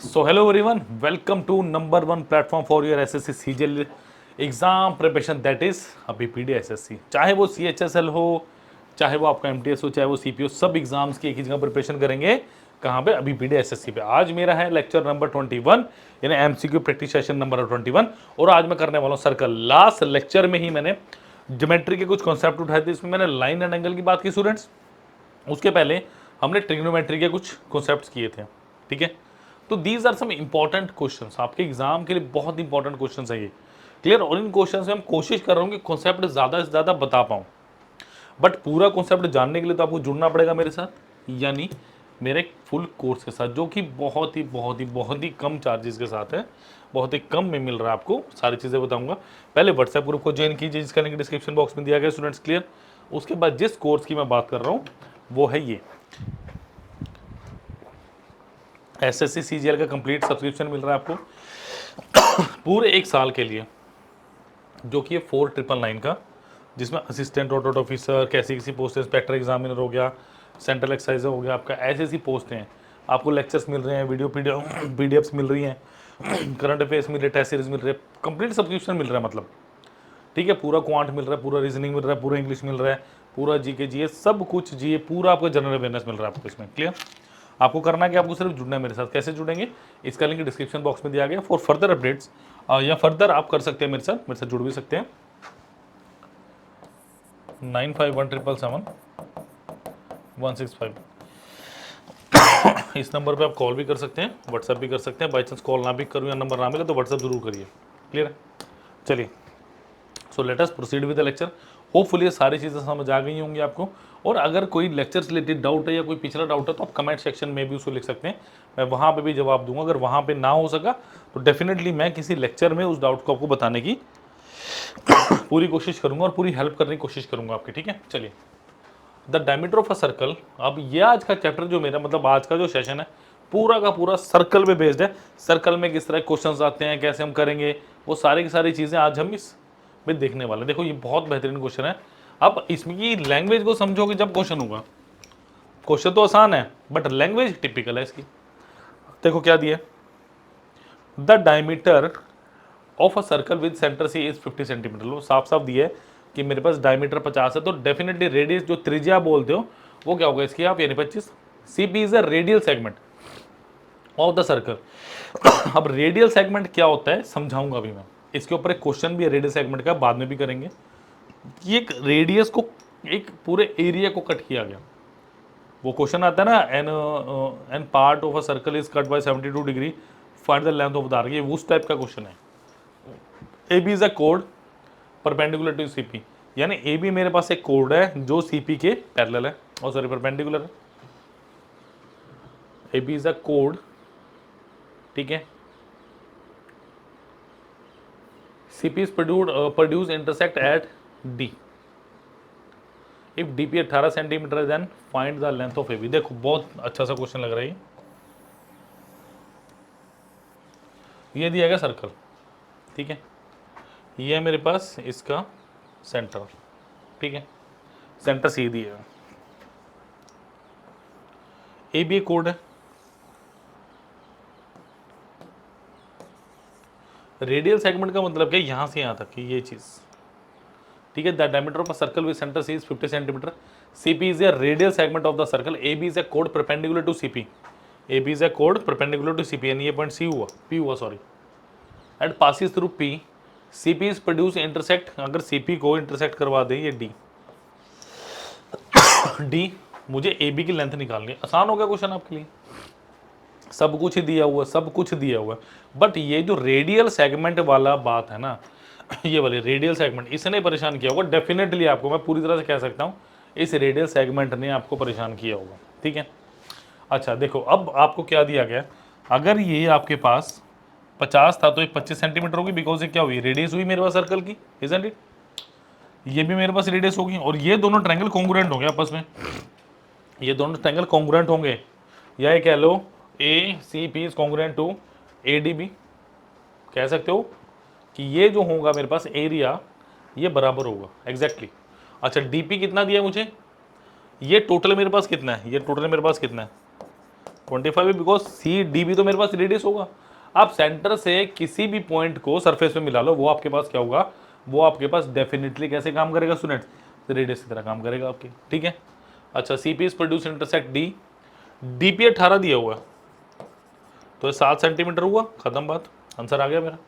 So hello everyone, welcome to number one platform for your SSC CGL exam preparation that is अभी PDSSC। चाहे वो CHSL हो, चाहे वो आपका MTS हो, चाहे वो CP हो, सब एग्जाम्स की एक ही जगह प्रिपरेशन करेंगे। कहाँ पे? अभी PDSSC पे। आज मेरा है लेक्चर नंबर 21 यानी MCQ प्रैक्टिस सेशन नंबर 21 और आज मैं करने वाला हूँ सर्कल। लास्ट लेक्चर में ही मैंने ज्योमेट्री के कुछ कॉन्सेप्ट उठाए थे, इसमें मैंने लाइन एंड एंगल की बात की स्टूडेंट्स। उसके पहले हमने ट्रिग्नोमेट्री के कुछ कॉन्सेप्ट्स किए थे, ठीक है। तो these are some important questions, आपके एग्जाम के लिए बहुत इंपॉर्टेंट क्वेश्चंस है ये, क्लियर। और इन क्वेश्चंस में हम कोशिश कर रहा हूँ कि कॉन्सेप्ट ज़्यादा से ज़्यादा बता पाऊँ, बट पूरा कॉन्सेप्ट जानने के लिए तो आपको जुड़ना पड़ेगा मेरे साथ, यानी मेरे फुल कोर्स के साथ, जो कि बहुत ही कम चार्जेस के साथ है, बहुत ही कम में मिल रहा है आपको। सारी चीज़ें बताऊंगा। पहले व्हाट्सएप ग्रुप को ज्वाइन कीजिए, जिसका लिंक डिस्क्रिप्शन बॉक्स में दिया गया स्टूडेंट्स, क्लियर। उसके बाद जिस कोर्स की मैं बात कर रहा हूँ वो है ये SSC CGL का कंप्लीट सब्सक्रिप्शन मिल रहा है आपको पूरे एक साल के लिए, जो कि है 4999 का, जिसमें असिस्टेंट ऑडिट ऑफिसर, कैसी पोस्ट, इंस्पेक्टर एग्जामिनर हो गया, सेंट्रल एक्साइजर हो गया, आपका ऐसी पोस्ट हैं। आपको लेक्चर्स मिल रहे हैं, वीडियो PDFs मिल रही हैं, करंट अफेयर्स मिल रहे हैं, टेस्ट सीरीज मिल रहे हैं, कंप्लीट सब्सक्रिप्शन मिल रहा है मतलब, ठीक है। पूरा क्वांट मिल रहा है, पूरा रीजनिंग मिल रहा है, पूरा इंग्लिश मिल रहा है, पूरा GK GS सब कुछ, GA पूरा आपका जनरल अवेयरनेस मिल रहा है आपको इसमें, क्लियर। आपको करना है कि आपको सिर्फ जुड़ना है मेरे साथ। कैसे जुड़ेंगे? इसका लिंक डिस्क्रिप्शन बॉक्स में दिया गया। फॉर फर्दर अपडेट्स या फर्दर आप कर सकते हैं मेरे साथ जुड़ भी सकते हैं। 951777 165 इस नंबर पे आप कॉल भी कर सकते हैं, व्हाट्सएप भी कर सकते हैं। बाई चांस कॉल ना भी करूँ या नंबर ना मिले तो व्हाट्सएप जरूर करिए, क्लियर है। चलिए, so let us proceed with the lecture. Hopefully ये सारी चीज़ें समझ आ गई होंगी आपको। और अगर कोई लेक्चर से रिलेटेड डाउट है या कोई पिछला डाउट है तो आप कमेंट सेक्शन में भी उसको लिख सकते हैं, मैं वहाँ पे भी जवाब दूंगा। अगर वहाँ पे ना हो सका तो डेफिनेटली मैं किसी लेक्चर में उस डाउट को आपको बताने की पूरी कोशिश करूंगा और पूरी हेल्प करने की कोशिश करूंगा आपकी, ठीक है। चलिए, the diameter of a circle. अब ये आज का चैप्टर जो मेरा मतलब आज का जो सेशन है पूरा का पूरा सर्कल पे बेस्ड है। सर्कल में किस तरह क्वेश्चंस आते हैं, कैसे हम करेंगे, वो सारी की सारी चीज़ें आज हम इस में देखने वाले हैं। देखो ये बहुत बेहतरीन क्वेश्चन है। अब इसमें की लैंग्वेज को समझोगे जब क्वेश्चन होगा। क्वेश्चन तो आसान है बट लैंग्वेज टिपिकल है इसकी। देखो क्या दिया, the diameter of a circle with centre C is 50 centimetre. लो साफ साफ दिया है कि मेरे पास डायमीटर 50 है, तो डेफिनेटली रेडियस जो त्रिज्या बोलते हो वो क्या होगा इसकी, आप यानी 25। CP is a radial segment of the circle. अब रेडियल सेगमेंट क्या होता है समझाऊंगा अभी मैं। इसके ऊपर एक क्वेश्चन भी है रेडियल सेगमेंट का, बाद में भी करेंगे। कि एक रेडियस को, एक पूरे एरिया को कट किया गया, वो क्वेश्चन आता है ना, an part of a circle is cut by 72 degree, find the length of the arc. ये उस टाइप का क्वेश्चन है। AB इज अ कोड परपेंडिकुलर टू CP, यानी AB मेरे पास एक कोड है जो CP के पैरेलल है, और सॉरी परपेंडिकुलर है। AB इज अ कोड, ठीक है। CP is produced intersect at D. If DP 18 centimetre then find the length of AB। देखो बहुत अच्छा सा क्वेश्चन लग रहा है ये दिया गया सर्कल, ठीक है। ये है मेरे पास इसका सेंटर, ठीक है। सेंटर C दिया है, AB कोड है। रेडियल सेगमेंट का मतलब क्या, यहां से यहां तक की ये चीज, ठीक है। The diameter of a circle with centre C is 50 centimetre. CP is a radial segment of the circle. AB is a कोड perpendicular to CP। AB is a कोड परपेंडिकुलर टू CP, यानी ये पॉइंट C हुआ, P हुआ sorry, and passes through P। CP is produce intersect, अगर CP को intersect करवा दें ये D। D मुझे AB की लेंथ निकालनी है। आसान हो गया क्वेश्चन आपके लिए, सब कुछ ही दिया हुआ, सब कुछ दिया हुआ। बट ये जो रेडियल सेगमेंट वाला बात है ना, ये वाली रेडियल सेगमेंट, इसने परेशान किया होगा डेफिनेटली आपको। मैं पूरी तरह से कह सकता हूँ इस रेडियल सेगमेंट ने आपको परेशान किया होगा, ठीक है। अच्छा देखो, अब आपको क्या दिया गया, अगर ये आपके पास 50 था तो ये 25 सेंटीमीटर होगी, बिकॉज ये क्या हुई, रेडियस हुई मेरे पास सर्कल की, इजंट इट। ये भी मेरे पास रेडियस होगी, और ये दोनों ट्रायंगल कॉन्ग्रुएंट होंगे आपस में। ये दोनों ट्रायंगल कॉन्ग्रुएंट होंगे, या ये कह लो ACP is congruent to ADB, कह सकते हो कि ये जो होगा मेरे पास एरिया ये बराबर होगा एग्जैक्टली। अच्छा DP कितना दिया मुझे, ये टोटल मेरे पास कितना है, ये टोटल मेरे पास कितना है 25 बिकॉज सी डी भी तो मेरे पास रेडियस होगा। आप सेंटर से किसी भी पॉइंट को सरफेस में मिला लो, वो आपके पास क्या होगा, वो आपके पास डेफिनेटली कैसे काम करेगा स्टूडेंट्स, रेडियस की तरह काम करेगा आपकी, ठीक है। अच्छा, C P is produce intersect D, D P 18 दिया हुआ है तो ये 7 सेंटीमीटर हुआ, खत्म बात, आंसर आ गया मेरा।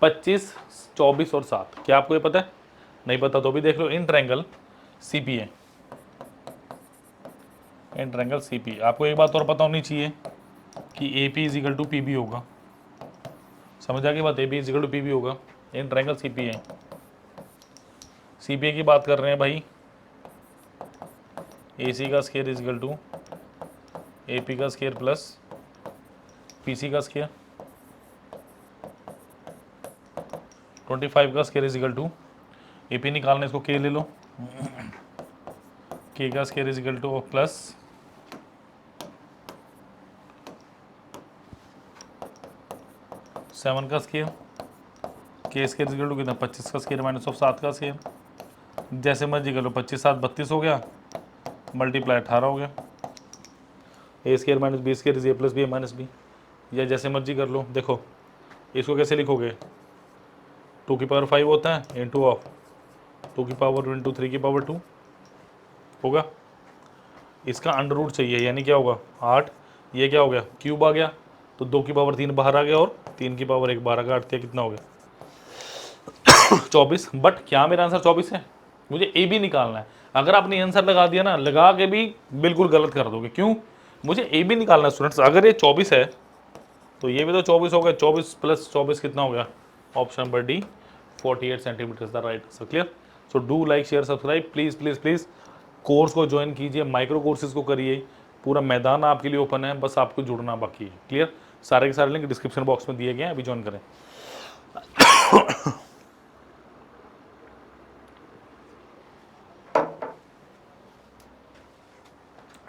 25, 24 और 7, क्या आपको ये पता है? नहीं पता तो भी देख लो, इन ट्रायंगल सी पी है, इन ट्रायंगल सी पी। आपको एक बात और पता होनी चाहिए कि A P is equal to P B होगा, समझ आ गई बात, A P is equal to P B होगा, इन ट्रायंगल सी पी है। सी पी ए की बात कर रहे हैं भाई, ए सी का square is equal to A P का स्केयर प्लस पी सी का स्केयर, 25 का square is equal to A P निकालने, इसको के ले लो, के का square is equal to plus 7 का स्केयर, के स्केयर इज इक्वल टू कितना, 25 का स्केयर माइनस ऑफ 7 का स्केयर, जैसे मर्जी कर लो, 25 7 32 हो गया, मल्टीप्लाई 18 हो गया, a square minus b square is a plus b minus b, या जैसे मर्जी कर लो। देखो इसको कैसे लिखोगे, 2 की पावर 5 होता है इंटू ऑफ 2 की पावर इंटू 3 की पावर 2 होगा, इसका अंडर रूट चाहिए, यानी क्या होगा 8, ये क्या हो गया क्यूब आ गया, तो 2 की पावर 3 बाहर आ गया और 3 की पावर 1 12 का 8 कितना हो गया 24। बट क्या मेरा आंसर 24 है? मुझे ए बी निकालना है। अगर आपने आंसर लगा दिया ना, लगा के भी बिल्कुल गलत कर दोगे, क्यों, मुझे ए बी निकालना है स्टूडेंट्स। अगर ये 24 है तो ये भी तो 24 हो गया, 24 प्लस 24 कितना हो गया, option number D 48 centimetre is the right answer. Clear? So do like share subscribe, please please please course को ज्वाइन कीजिए, माइक्रो कोर्सेज को करिए, पूरा मैदान आपके लिए ओपन है, बस आपको जुड़ना बाकी है। क्लियर? सारे के सारे लिंक डिस्क्रिप्शन बॉक्स में दिए गए हैं, अभी ज्वाइन करें।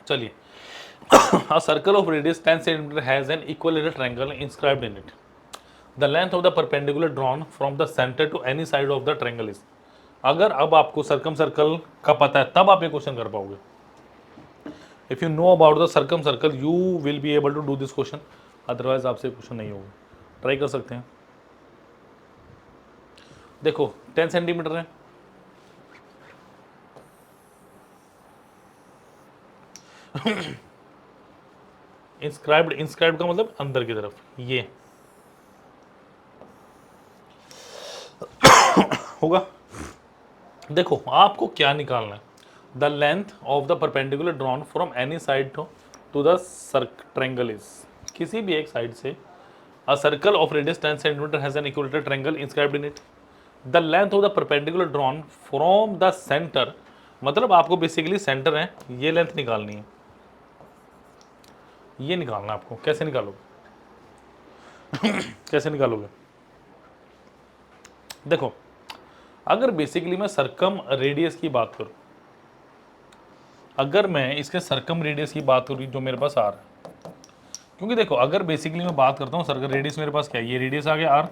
चलिए, a circle of radius 10 cm has an equilateral triangle inscribed in it. The length of the perpendicular drawn from the center to any side of the triangle is. अगर अब आपको सर्कम सर्कल का पता है तब आप ये क्वेश्चन कर पाओगे। If you know about the circumcircle you will be able to do this question, otherwise आपसे क्वेश्चन नहीं होगा। ट्राई कर सकते हैं। देखो 10 सेंटीमीटर है, इंस्क्राइब्ड, इंस्क्राइब्ड का मतलब अंदर की तरफ, ये होगा। देखो आपको क्या निकालना है, the length of the perpendicular drawn from any side to the triangle is, किसी भी एक साइड से a circle of radius 10 centimetre has an equilateral triangle inscribed in it. The length of the perpendicular drawn from the centre, मतलब आपको basically centre है, ये length निकालनी है, ये निकालना आपको। कैसे निकालोगे कैसे निकालोगे? देखो अगर बेसिकली मैं सरकम रेडियस की बात करूं, अगर मैं इसके सरकम रेडियस की बात करूं जो मेरे पास आर है, क्योंकि देखो अगर बेसिकली मैं बात करता हूं सर्कल रेडियस, मेरे पास क्या है, ये रेडियस आ गया R,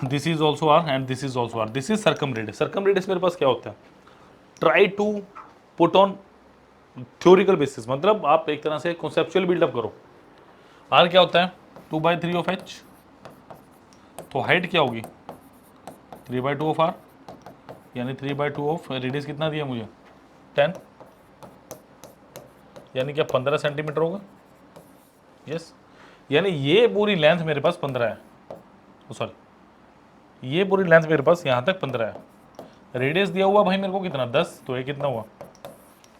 this is also R and this is also R, this is circumradius. Circumradius मेरे पास क्या होता है, try to put on theoretical basis, मतलब आप एक तरह से कॉन्सेप्चुअल बिल्डअप करो। आर क्या होता है 2/3 ऑफ एच, तो हाइट क्या होगी 3/2 ऑफ आर, यानी 3/2 ऑफ रेडियस कितना दिया मुझे 10, यानी क्या 15 सेंटीमीटर होगा। यस, यानी ये पूरी लेंथ मेरे पास 15 है, सॉरी ये पूरी लेंथ मेरे पास यहाँ तक 15 है। रेडियस दिया हुआ भाई मेरे को कितना 10, तो ये कितना हुआ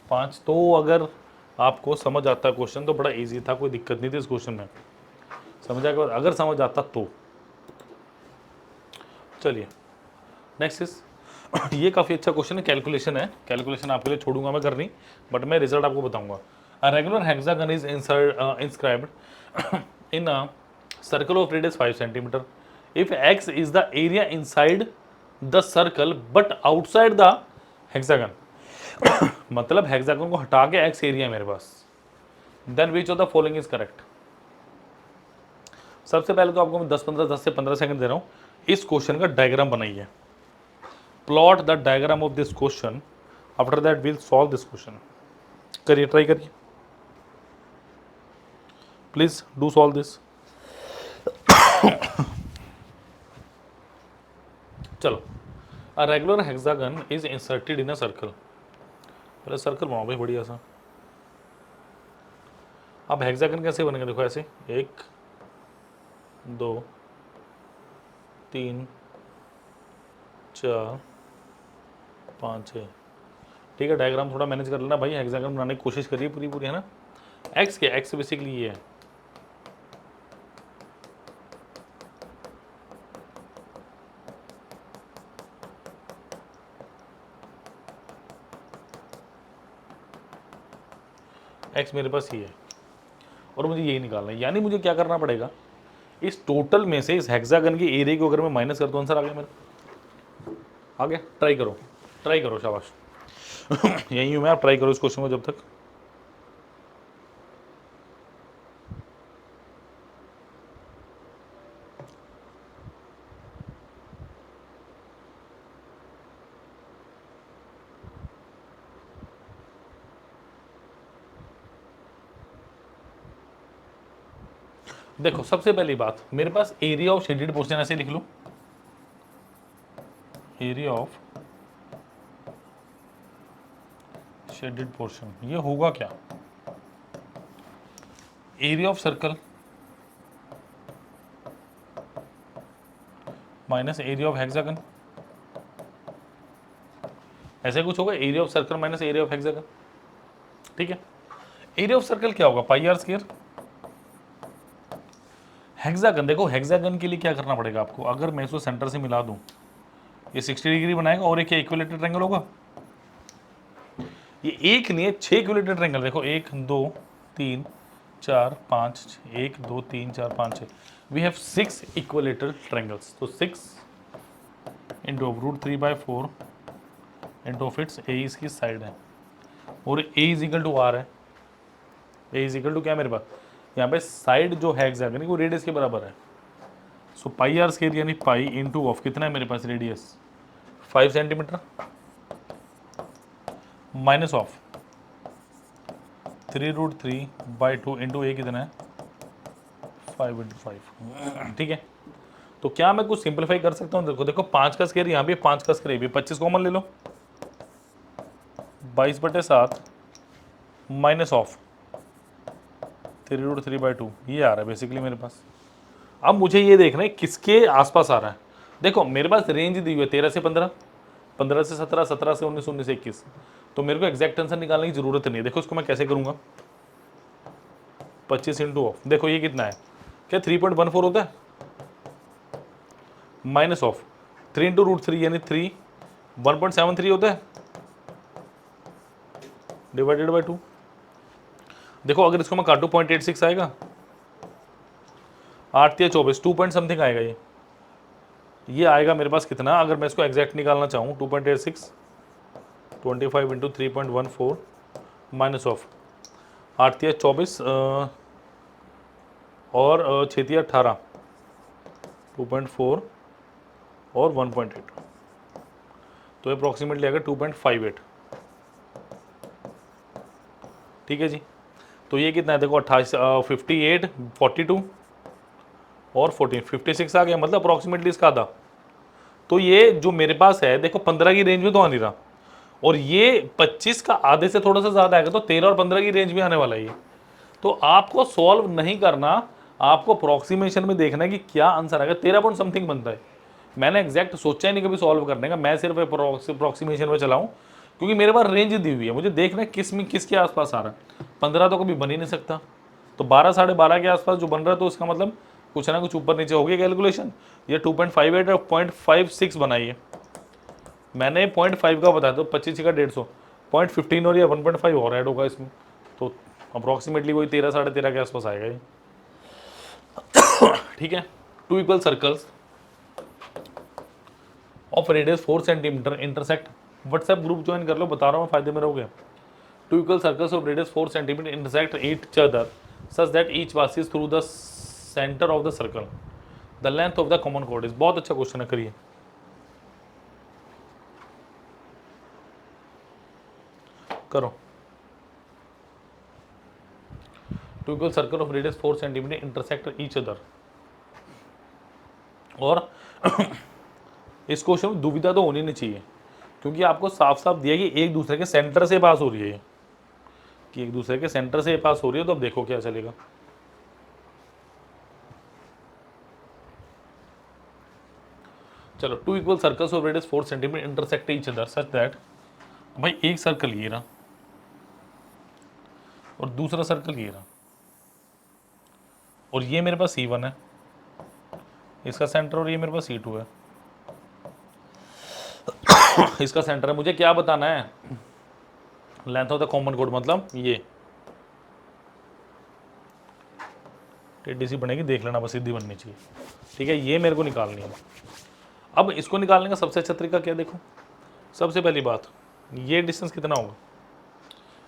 5। तो अगर आपको समझ आता है क्वेश्चन तो बड़ा इजी था, कोई दिक्कत नहीं थी इस क्वेश्चन में, समझ आएगा अगर समझ आता तो। चलिए नेक्स्ट इज ये काफ़ी अच्छा क्वेश्चन है, कैलकुलेशन है, कैलकुलेशन आपके लिए छोड़ूंगा मैं करनी, बट मैं रिजल्ट आपको बताऊंगा। A regular hexagon is inscribed in a circle of radius 5 centimetre if x is the area inside the circle but outside the hexagon. मतलब हेक्सागन को हटा के एक्स एरिया मेरे पास, then which of the following is correct. सबसे पहले तो आपको मैं 10 से 15 सेकंड दे रहा हूं, इस क्वेश्चन का डायग्राम बनाइए, plot the diagram of this question, after that will solve this question. करिए, ट्राई करिए। Please do solve this. चलो, a regular hexagon is inserted in a circle. पहले सर्कल बनाओ भाई बढ़िया सा। अब हेक्सागन कैसे बनेगा, देखो ऐसे 1 2 3 4 5 6। ठीक है, डायग्राम थोड़ा मैनेज कर लेना भाई, हेक्सागन बनाने की कोशिश करिए पूरी पूरी, है ना। एक्स क्या, एक्स बेसिकली ये है, एक्स मेरे पास ये है और मुझे यही निकालना है। यानी मुझे क्या करना पड़ेगा, इस टोटल में से इस हेक्सागन की एरिया को अगर मैं माइनस कर दूं, आंसर आ गया मेरा, आ गया। ट्राई करो, ट्राई करो, शाबाश। यही हूँ मैं, आप ट्राई करो इस क्वेश्चन को जब तक। देखो सबसे पहली बात, मेरे पास एरिया ऑफ शेडेड पोर्शन ऐसे लिख लो, एरिया ऑफ शेडेड पोर्शन, ये होगा क्या, area of circle minus area of hexagon, ऐसे कुछ होगा, area of circle minus area of hexagon. ठीक है, एरिया ऑफ सर्कल क्या होगा, पाई आर स्क्वायर। हेक्सागन, देखो हेक्सागन के लिए क्या करना पड़ेगा आपको, अगर मैं इसको सेंटर से मिला दूं, ये 60 डिग्री बनाएगा और एक इक्विलेटरल ट्रायंगल होगा। ये एक नहीं है, 6 इक्विलेटरल ट्रायंगल, देखो 1 2 3 4 5 1 2 3 4 5 6, वी हैव 6 इक्विलेटरल ट्रायंगल्स। तो 6 into √3/4 into of it's a इसकी साइड है और ए इज इक्वल टू आर है। ए इज इक्वल टू क्या मेरे पास, यहाँ पे साइड जो है हेक्सागन वो रेडियस के बराबर है। सो पाई आर स्क्वायर यानी पाई इंटू ऑफ कितना है मेरे पास radius 5 centimetre minus of 3√3/2 into a कितना है 5 इंटू 5। ठीक है, तो क्या मैं कुछ सिंपलीफाई कर सकता हूँ, देखो देखो 5 का स्क्वायर यहाँ भी 5 का स्क्वायर भी, 25 कॉमन ले लो, 22/7 माइनस ऑफ 3√3/2, ये आ रहा है बेसिकली मेरे पास। अब मुझे ये देखना है किसके आसपास आ रहा है। देखो मेरे पास रेंज दी हुई है 13 से 15, 15 से 17, 17 से 19, 19 से 21, तो मेरे को एग्जैक्ट आंसर निकालने की जरूरत नहीं है। देखो इसको मैं कैसे करूंगा, 25 इंटू ऑफ, देखो ये कितना है, क्या 3.14 होता है, माइनस ऑफ 3 इंटू √3 यानी 3 1.73 होता है, डिवाइडेड बाई 2। देखो अगर इसको मैं काटू 0.86 आएगा, 8 या 24 2 पॉइंट समथिंग आएगा। ये आएगा मेरे पास कितना, अगर मैं इसको एग्जैक्ट निकालना चाहूँ 2.86 25 इंटू 3.14 माइनस ऑफ 8 या 24 और 6 या 18 2.4 और 1.8, तो अप्रॉक्सीमेटली आएगा 2.58। ठीक है जी, तो ये कितना है देखो 28 58 42 और 14 56 आ गया, मतलब अप्रॉक्सीमेटली इसका आधा। तो ये जो मेरे पास है देखो 15 की रेंज में तो आ नहीं रहा, और ये 25 का आधे से थोड़ा सा ज़्यादा आएगा, तो 13 और 15 की रेंज में आने वाला है ये। तो आपको सॉल्व नहीं करना, आपको अप्रॉक्सीमेशन में देखना है कि क्या आंसर आएगा। 13 पॉइंट समथिंग बनता है, मैंने एग्जैक्ट सोचा ही नहीं कभी सॉल्व करने का, मैं सिर्फ अप्रॉक्सीमेशन में चलाऊँ, क्योंकि मेरे पास रेंज दी हुई है, मुझे देखना है किस में किसके आसपास आ रहा है। 15 तो कभी बन ही नहीं सकता, तो 12 साढ़े 12 के आसपास जो बन रहा है, तो इसका मतलब कुछ ना कुछ ऊपर नीचे हो गया कैलकुलेशन। ये 2.58 और 0.56 बनाइए, मैंने 0.5 का बताया, तो 25 का 150, 0.15 और या 1.5 और ऐड होगा इसमें, तो अप्रॉक्सीमेटली वही 13 साढ़े 13 के आसपास आएगा ये। ठीक है, 2 equal circles of radius 4 centimetre intersect, WhatsApp group join कर लो, बता रहा हूँ फायदे में रहोगे। 2 equal circles of radius 4 centimetre intersect each other such that each passes through the centre of the circle, the length of the common कोड is. बहुत अच्छा क्वेश्चन है, करिए। करो, two equal circle of radius 4 centimetre intersect each other. और इस question में दुविधा तो होनी नहीं चाहिए, क्योंकि आपको साफ साफ दिया कि एक दूसरे के सेंटर से पास हो रही है, कि एक दूसरे के सेंटर से पास हो रही है। तो अब देखो क्या चलेगा। चलो, two equal circles of radius 4 centimetre intersect each other such that, भाई एक सर्कल ये रहा और दूसरा सर्कल ये रहा, और ये मेरे पास C1 है इसका सेंटर, और ये मेरे पास C2 है इसका सेंटर है। मुझे क्या बताना है, length of the common code, मतलब ये टेढ़ी सी बनेगी, देख लेना, बस सीधी बननी चाहिए, ठीक है। ये मेरे को निकालनी है। अब इसको निकालने का सबसे अच्छा तरीका क्या, देखो सबसे पहली बात, ये डिस्टेंस कितना होगा,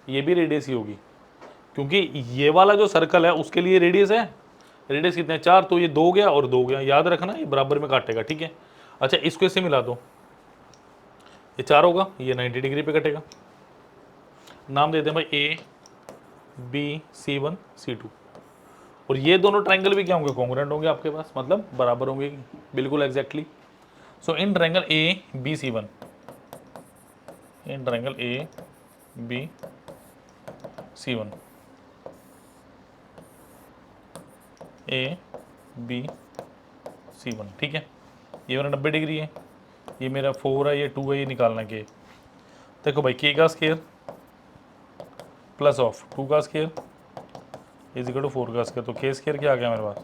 ये भी रेडियस ही होगी, क्योंकि ये वाला जो सर्कल है उसके लिए रेडियस है, रेडियस कितने 4, तो ये 2 गया और 2 गया, याद रखना ये बराबर में काटेगा, ठीक है। अच्छा, इसको इससे मिला दो, ये 4 होगा, ये 90 डिग्री पे कटेगा। नाम देते हैं भाई ABC1 C2, और ये दोनों ट्रायंगल भी क्या होंगे, कॉन्ग्रुएंट होंगे आपके पास, मतलब बराबर होंगे बिल्कुल exactly. So in triangle ABC1, in triangle ABC1, ABC1, ठीक है। ये मेरा 90 डिग्री है, ये मेरा 4 है, ये 2 है, ये निकालना के। देखो भाई, K का स्केयर प्लस ऑफ 2 का स्केयर इज इक्वल टू 4 का स्केयर, तो K स्केयर क्या आ गया मेरे पास,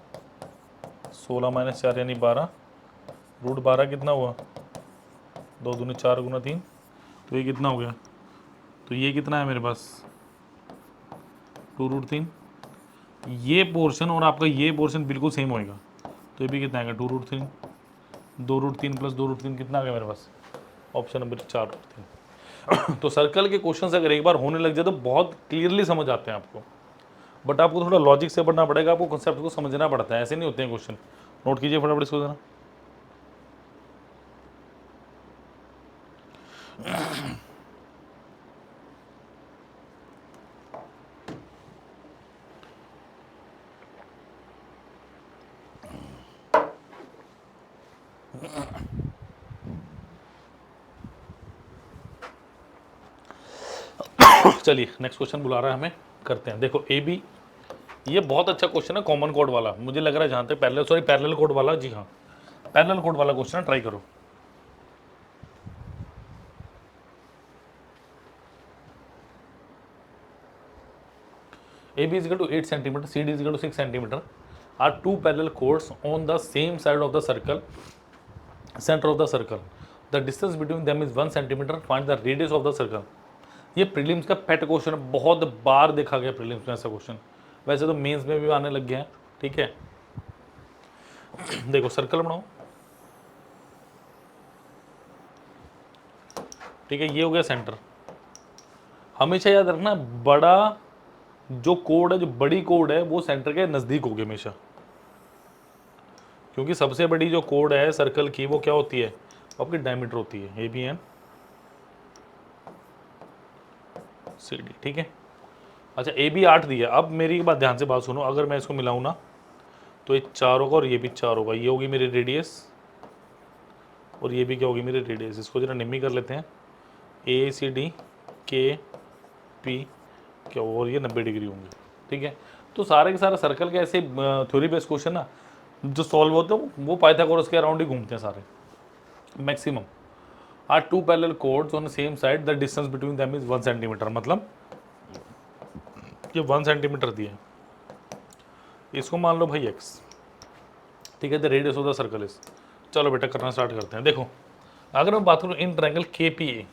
16 - 4 यानी 12, रूट 12 कितना हुआ, 2 दूनी 4 गुना 3, तो ये कितना हो गया, तो ये कितना है मेरे पास 2√3। ये पोर्शन और आपका ये पोर्शन बिल्कुल सेम होएगा, तो ये भी कितना आएगा 2√3, 2√3 प्लस 2√3 कितना आ गया मेरे पास, ऑप्शन नंबर 4√3। तो सर्कल के क्वेश्चन अगर एक बार होने लग जाए तो बहुत क्लियरली समझ आते हैं आपको, बट आपको थोड़ा लॉजिक से पढ़ना पड़ेगा, आपको कॉन्सेप्ट को समझना पड़ता है, ऐसे नहीं होते हैं क्वेश्चन। नोट कीजिए फटाफट इसको जरा। चलिए नेक्स्ट क्वेश्चन बुला रहा है हमें, करते हैं। देखो AB, ये बहुत अच्छा क्वेश्चन है, कॉमन कोड वाला, मुझे लग रहा है जहाँ तक पैरेलल कोड वाला, जी हाँ पैरेलल कोड वाला क्वेश्चन है, ट्राई करो। AB is equal to 8 centimeter, CD is equal to 6 centimeter, are two parallel chords on the same side of the circle, center of the circle. The distance between them is 1 centimeter. Find the radius of the circle. ये prelims का पेट question है, बहुत बार देखा गया prelims में ऐसा question, वैसे तो मेंस में भी आने लग गया है, ठीक है। देखो सर्कल बनाओ, ठीक है, ये हो गया सेंटर। हमेशा याद रखना, बड़ा जो कोड है, जो बड़ी कोड है, वो सेंटर के नज़दीक होगी हमेशा, क्योंकि सबसे बड़ी जो कोड है सर्कल की वो क्या होती है, आपकी डायमीटर होती है, AB एंड CD, ठीक है। अच्छा, AB 8 दिया, अब मेरी बात ध्यान से बात सुनो, अगर मैं इसको मिलाऊँ ना तो ये 4 होगा और ये भी 4 होगा, ये होगी मेरी रेडियस और ये भी क्या होगी मेरी रेडियस। इसको जरा निम्मी कर लेते हैं, ACD KP क्या, और ये 90 डिग्री होंगे, ठीक है। तो सारे के सारे सर्कल के ऐसे थ्योरी बेस्ड क्वेश्चन ना जो सॉल्व होते हैं वो पाइथागोरस के अराउंड ही घूमते हैं सारे maximum. Are two parallel chords on same side, the distance between them is 1 centimetre, मतलब ये 1 सेंटीमीटर दिया, इसको मान लो भाई x, ठीक है। The radius of the circle is, चलो बेटा करना स्टार्ट करते हैं। देखो अगर मैं बात करूँ in triangle KPA,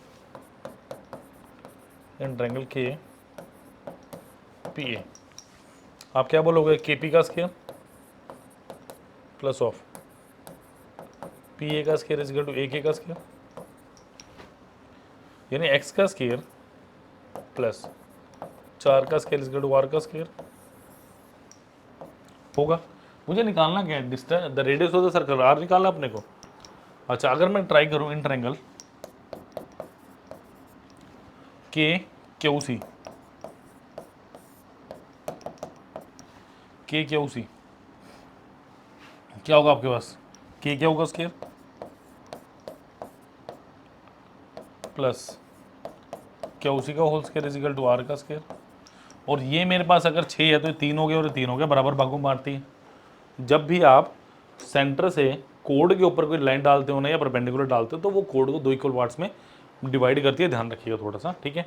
in triangle KPA, आप क्या बोलोगे, KP का स्केयर प्लस ऑफ PA का square is equal to AK का स्केयर, यानी x का स्केयर प्लस 4 का square is equal to R का स्केयर होगा। मुझे निकालना क्या है, distance, the radius of the circle, R निकालना अपने को। अच्छा, अगर मैं ट्राई करूं इन ट्रायंगल KQC, के क्या उसी क्या होगा आपके पास, के क्या होगा स्केयर प्लस क्या उसी का whole square is equal to R का स्केयर। और ये मेरे पास अगर 6 है तो ये 3 हो गया और ये 3 हो गया, बराबर भागों मारती है। जब भी आप सेंटर से कोड के ऊपर कोई लाइन डालते हो ना या परपेंडिकुलर डालते हो तो वो कोड को 2 इक्वल पार्ट्स में डिवाइड करती है, ध्यान रखिएगा थोड़ा सा, ठीक है।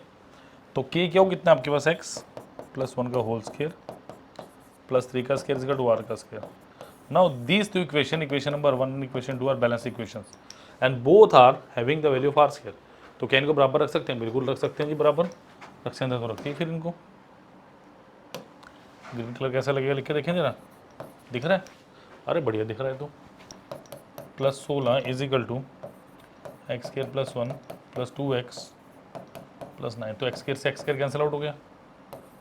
तो के क्या हो कितना आपके पास x प्लस 1 का होल स्केयर प्लस 3 का स्केयर इजिकल टू आर का square. Now these two equation number 1 and equation 2 are balance equations and both are having the value of R square. तो क्या इनको बराबर रख सकते हैं, बिल्कुल रख सकते हैं जी, बराबर रख सकते हैं तो रखते हैं फिर इनको। ग्रीन कलर कैसा लगेगा लिख के देखें जरा, दिख रहा है, अरे बढ़िया दिख रहा है। तो plus 16 is equal to x square plus 1 प्लस 2x प्लस 9। तो एक्स स्केयर से एक्स स्केयर कैंसिल आउट हो गया,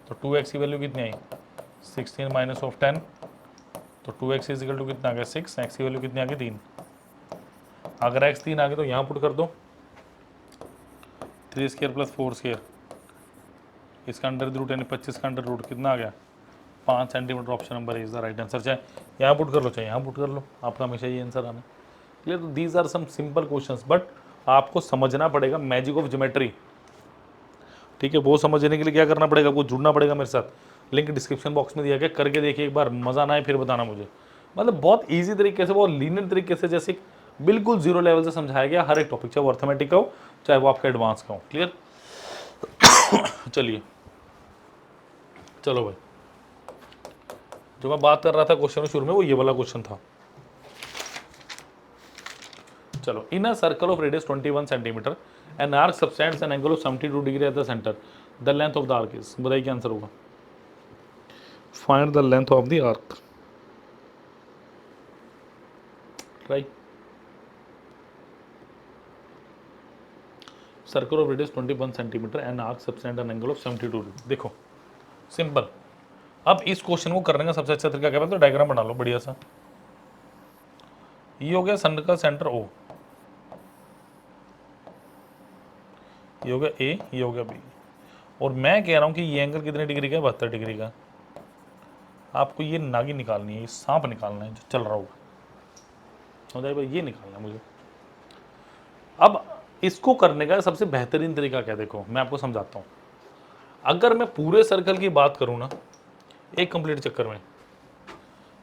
तो 2x की वैल्यू कितनी आई 16 माइनस ऑफ 10, तो 2x इजिकल टू कितना आ गया 6, x की वैल्यू कितनी आ गई 3। अगर x 3 आ गया तो यहाँ पुट कर दो 3 स्केयर प्लस 4 स्केयर, इसका अंडर रूट यानी 25 का अंडर रूट कितना आ गया 5 centimetre. Option number is the right answer. चाहे यहाँ पुट कर लो चाहे यहाँ पुट कर लो, आपका हमेशा ये आंसर आना। क्लियर। तो these are some simple questions, but आपको समझना पड़ेगा मैजिक ऑफ ज्योमेट्री, ठीक है। वो समझने के लिए क्या करना पड़ेगा, आपको जुड़ना पड़ेगा मेरे साथ। लिंक डिस्क्रिप्शन बॉक्स में दिया गया, करके देखिए एक बार, मज़ा ना आए फिर बताना मुझे। मतलब बहुत ईजी तरीके से, बहुत लीनियर तरीके से, जैसे बिल्कुल जीरो लेवल से समझाया गया हर एक टॉपिक, चाहे वो अर्थमेटिक का हो चाहे वो आपका एडवांस का हो। क्लियर। चलिए चलो भाई, जो मैं बात कर रहा था क्वेश्चन शुरू में वो ये वाला क्वेश्चन था। चलो, in a circle of radius 21 centimeter an arc subtends an angle of 72 degree at the center, the length of the arc is. बताइए क्या आंसर होगा। Find the length of the arc. Right, circle of radius 21 centimeter an arc subtends an angle of 72 degree. देखो simple. अब इस question को करने का सबसे अच्छा तरीका क्या है, तो डायग्राम बना लो बढ़िया सा। ये हो गया सन का सेंटर O, ये हो गया A, ये हो गया B, और मैं कह रहा हूं कि ये एंगल कितने डिग्री का है, 72 डिग्री का। आपको ये नागी निकालनी है, ये सांप निकालना है जो चल रहा होगा, समझ भाई, ये निकालना है मुझे। अब इसको करने का सबसे बेहतरीन तरीका क्या है, देखो मैं आपको समझाता हूँ। अगर मैं पूरे सर्कल की बात करूँ ना एक कंप्लीट चक्कर में,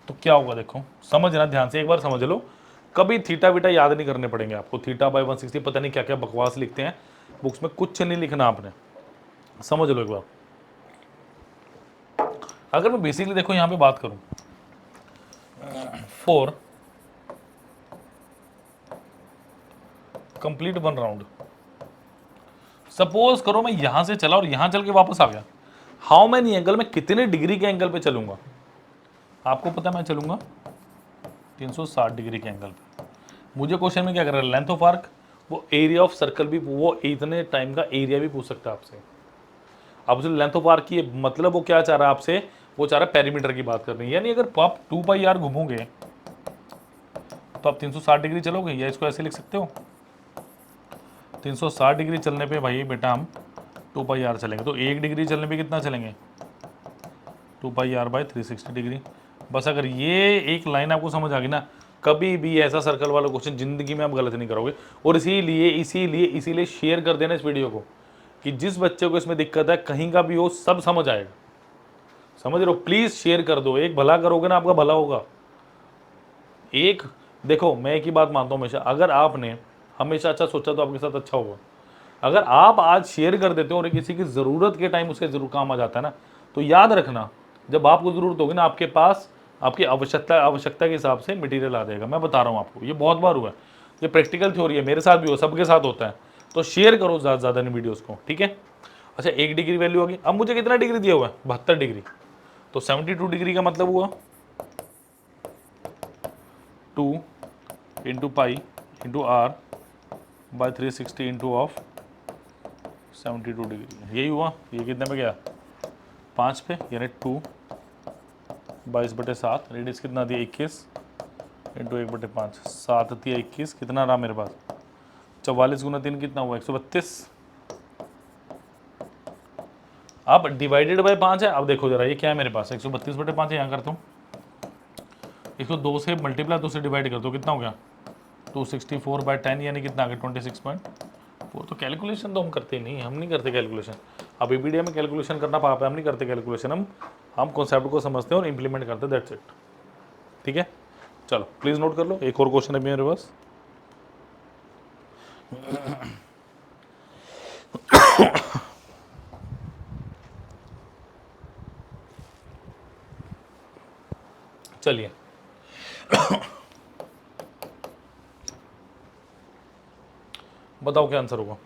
तो क्या होगा, देखो समझना ध्यान से, एक बार समझ लो। कभी थीटा वीटा याद नहीं करने पड़ेंगे आपको, थीटा बाय 160 पता नहीं क्या क्या बकवास लिखते हैं बुक्स में, कुछ नहीं लिखना आपने, समझ लो एक बार। अगर मैं बेसिकली देखो यहां पे बात करूं, 4 कंप्लीट 1 राउंड, सपोज करो मैं यहां से चला और यहां चल के वापस आ गया, हाउ मैनी एंगल, में कितने डिग्री के एंगल पे चलूंगा। आपको पता है मैं चलूंगा 360 डिग्री के एंगल पे। मुझे क्वेश्चन में क्या कर रहा है, लेंथ ऑफ आर्क, वो एरिया ऑफ सर्कल भी, वो इतने टाइम का एरिया भी पूछ सकता है आपसे। अब उसे लेंथ ऑफ आर्क की मतलब वो क्या चाह रहा है आपसे, वो चाह रहा है पेरीमीटर की बात करनी है। यानी अगर आप 2 पाई आर घूमोगे तो आप 360 डिग्री चलोगे, या इसको ऐसे लिख सकते हो 360 डिग्री चलने पे भाई बेटा हम 2 पाई आर चलेंगे, तो 1 डिग्री चलने पे कितना चलेंगे 2 पाई आर बाय 360 डिग्री। बस अगर ये एक लाइन आपको समझ आ गई ना, कभी भी ऐसा सर्कल वाला क्वेश्चन जिंदगी में आप गलत नहीं करोगे। और इसीलिए शेयर कर देना इस वीडियो को, कि जिस बच्चे को इसमें दिक्कत है कहीं का भी हो, सब समझ आएगा। समझ रहे हो, प्लीज शेयर कर दो, एक भला करोगे ना आपका भला होगा। एक देखो, मैं एक ही बात मानता हूँ हमेशा, अगर आपने हमेशा अच्छा सोचा तो आपके साथ अच्छा होगा। अगर आप आज शेयर कर देते हो और किसी की ज़रूरत के टाइम उसके जरूर काम आ जाता है ना, तो याद रखना जब आपको ज़रूरत होगी ना, आपके पास आपकी आवश्यकता के हिसाब से मटेरियल आ जाएगा। मैं बता रहा हूँ आपको, ये बहुत बार हुआ है, ये प्रैक्टिकल थ्योरी है, मेरे साथ भी हो, सबके साथ होता है। तो शेयर करो ज़्यादा ज़्यादा इन वीडियोज़ को, ठीक है। अच्छा, 1 डिग्री वैल्यू होगी। अब मुझे कितना डिग्री दिया हुआ है, 72 डिग्री, तो 72 डिग्री का मतलब हुआ 2 into pi into R by 360 into of 72 degree, यही हुआ। ये कितने पे गया 5 पे, यानी 2 22/7, रेडियस कितना दिया 21 इंटू 1/5, 7 दिया 21, कितना रहा मेरे पास 44 गुना 3 कितना हुआ 132। अब डिवाइडेड बाय 5 है। अब देखो जरा ये क्या है मेरे पास, 132/5 है, यहाँ करता हूँ, इसको 2 से मल्टीप्लाई 2 से डिवाइड कर दो, कितना हो गया 264/10, यानी कितना आ गया 26.4। तो कैलकुलेशन तो हम करते नहीं, हम नहीं करते कैलकुलेशन। अब ईबीडीआई में कैलकुलेशन करना पाप है, हम नहीं करते कैलकुलेशन, हम कॉन्सेप्ट को समझते हैं और इंप्लीमेंट करते हैं, दैट्स इट। ठीक है, चलो प्लीज़ नोट कर लो, एक और क्वेश्चन है मेरे पास। चलिए बताओ क्या आंसर होगा।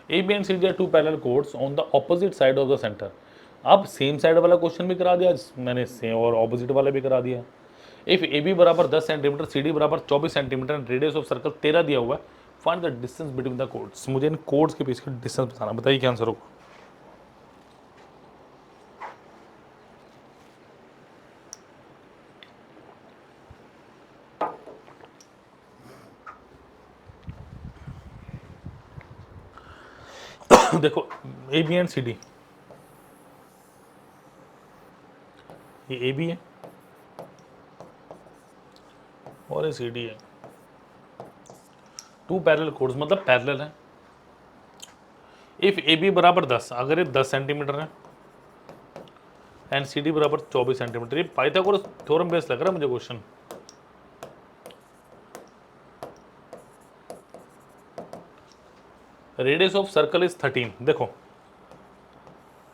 A B and C D are two parallel chords on the opposite side of the centre. अब सेम साइड वाला क्वेश्चन भी करा दिया मैंने, सेम और ऑपोजिट वाला भी करा दिया। इफ ए बी बराबर 10 सेंटीमीटर, सी डी बराबर 24 सेंटीमीटर, रेडियस ऑफ सर्कल 13 दिया हुआ है, find the distance between the codes. मुझे इन कोड्स के बीच का डिस्टेंस बताना, बताइए क्या आंसर होगा। देखो A B and C D, ये ए बी है और ये सी डी है, टू पैरेलल कोड्स मतलब पैरेलल है। इफ ए बी बराबर 10, अगर ये 10 सेंटीमीटर है एंड सी डी बराबर 24 सेंटीमीटर, ये पाइथागोरस थ्योरम बेस लग रहा है मुझे question. Radius of circle is 13, देखो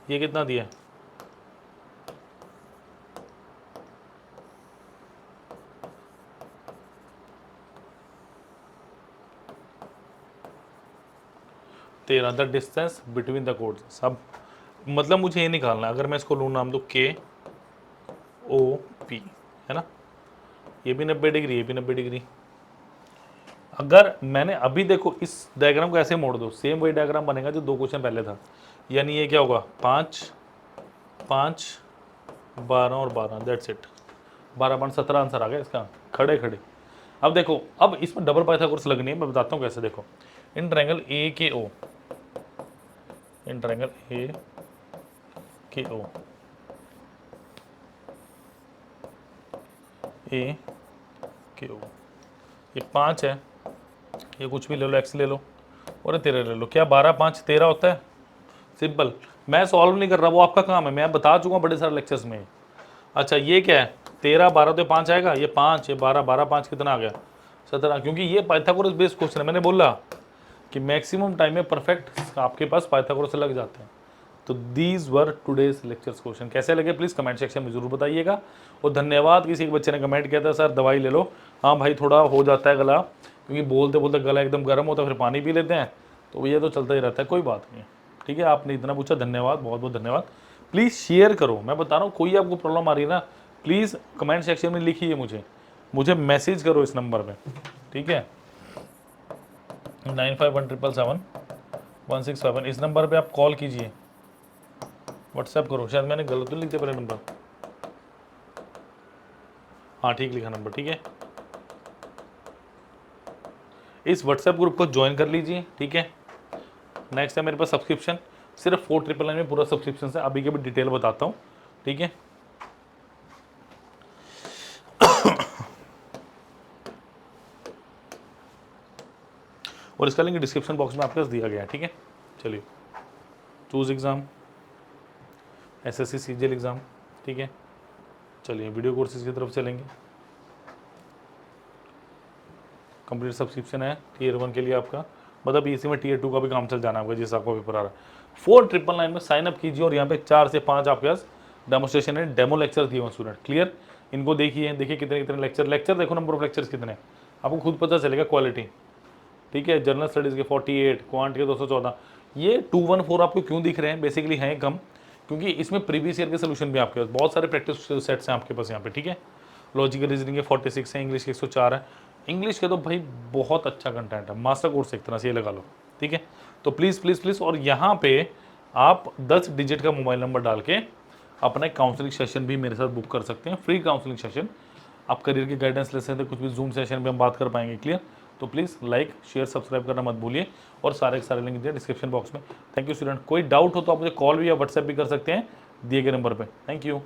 ये कितना दिया है, तेरह, the distance between the codes. सब मतलब मुझे ये निकालना है, अगर मैं इसको लूँ नाम दो के ओ पी, है ना, ये भी 90 डिग्री, ये भी 90 डिग्री। अगर मैंने अभी देखो इस डायग्राम को ऐसे मोड़ दो, सेम वही डायग्राम बनेगा जो 2 क्वेश्चन पहले था, यानी ये क्या होगा 5 5 12 और 12, दैट्स इट, 12/17 आंसर आ गया इसका, खड़े खड़े। अब देखो, अब इसमें डबल पाइथागोरस लगनी है, मैं बताता हूँ कैसे। देखो इन ट्रायंगल ए के ओ, इन ट्रायंगल ए के ओ, ए के ओ, ये 5 है, ये कुछ भी ले लो, एक्स ले लो और 13 ले लो, क्या 12 5 13 होता है, सिंपल। मैं सॉल्व नहीं कर रहा, वो आपका काम है, मैं बता चुका हूँ बड़े सारे लेक्चर्स में। अच्छा ये क्या है, 13 12 तो 5 आएगा, ये 5 ये 12 12 5 कितना आ गया 17, क्योंकि ये पाइथागोरस बेस्ड क्वेश्चन है। मैंने बोला कि मैक्सिमम टाइम में परफेक्ट आपके पास पाइथागोरस लग जाते हैं। तो these were today's lectures question, कैसे लगे प्लीज़ कमेंट सेक्शन में जरूर बताइएगा। और धन्यवाद, किसी एक बच्चे ने कमेंट किया था सर दवाई ले लो। हाँ भाई थोड़ा हो जाता है गला, क्योंकि बोलते बोलते गला एकदम गर्म होता है, फिर पानी पी लेते हैं, तो ये तो चलता ही रहता है, कोई बात नहीं है। ठीक है, आपने इतना पूछा, धन्यवाद, बहुत बहुत धन्यवाद। प्लीज़ शेयर करो, मैं बता रहा हूँ, कोई आपको प्रॉब्लम आ रही है ना, प्लीज़ कमेंट सेक्शन में लिखिए, मुझे मैसेज करो इस नंबर पे, ठीक है 9517771657, इस नंबर पे आप कॉल कीजिए, व्हाट्सएप करो। शायद मैंने गलत तो लिख दिया पहले नंबर, हाँ ठीक लिखा नंबर, ठीक है। इस व्हाट्सएप ग्रुप को ज्वाइन कर लीजिए, ठीक है। नेक्स्ट है मेरे पास सब्सक्रिप्शन, सिर्फ 4999 में पूरा सब्सक्रिप्शन है, अभी के भी डिटेल बताता हूँ, ठीक है। और इसका लिंक डिस्क्रिप्शन बॉक्स में आपके पास दिया गया है, ठीक है। चलिए, choose exam, SSC CGL exam, ठीक है। चलिए वीडियो कोर्सेज की तरफ चलेंगे। कंप्लीट सब्सक्रिप्शन है टीयर 1 के लिए आपका, मतलब इसी में टीयर 2 का भी काम चल जाना है आपका, जिस आपका पेपर आ रहा है। 4999 में साइन अप कीजिए, और यहाँ पे 4 से 5 आपके पास डेमोस्ट्रेशन है, डेमो लेक्चर दिए हुए स्टूडेंट, क्लियर। इनको देखिए कितने कितने लेक्चर देखो, नंबर ऑफ लेक्चर्स कितने, आपको खुद पता चलेगा क्वालिटी, ठीक है। जनरल स्टडीज़ के 48, क्वांट के 214, ये 214 आपको क्यों दिख रहे हैं, बेसिकली हैं कम, क्योंकि इसमें प्रीवियस ईयर के सोल्यूशन भी आपके पास बहुत सारे प्रैक्टिस सेट्स हैं आपके पास यहाँ पे, ठीक है। लॉजिकल रीजनिंग के 46 है, इंग्लिश के 104 है। इंग्लिश के तो भाई बहुत अच्छा कंटेंट है, मास्टर कोर्स एक तरह से ये लगा लो, ठीक है। तो प्लीज़ प्लीज़ प्लीज़, और यहाँ पे आप 10 डिजिट का मोबाइल नंबर डाल के अपना काउंसलिंग सेशन भी मेरे साथ बुक कर सकते हैं, फ्री काउंसलिंग सेशन। आप करियर की गाइडेंस ले सकते हैं, कुछ भी जूम सेशन में हम बात कर पाएंगे, क्लियर। तो प्लीज़ लाइक शेयर सब्सक्राइब करना मत भूलिए और सारे के सारे लिंक दिए डिस्क्रिप्शन बॉक्स में। Thank you student. कोई डाउट हो तो आप मुझे कॉल भी या व्हाट्सएप भी कर सकते हैं दिए गए नंबर पर। Thank you.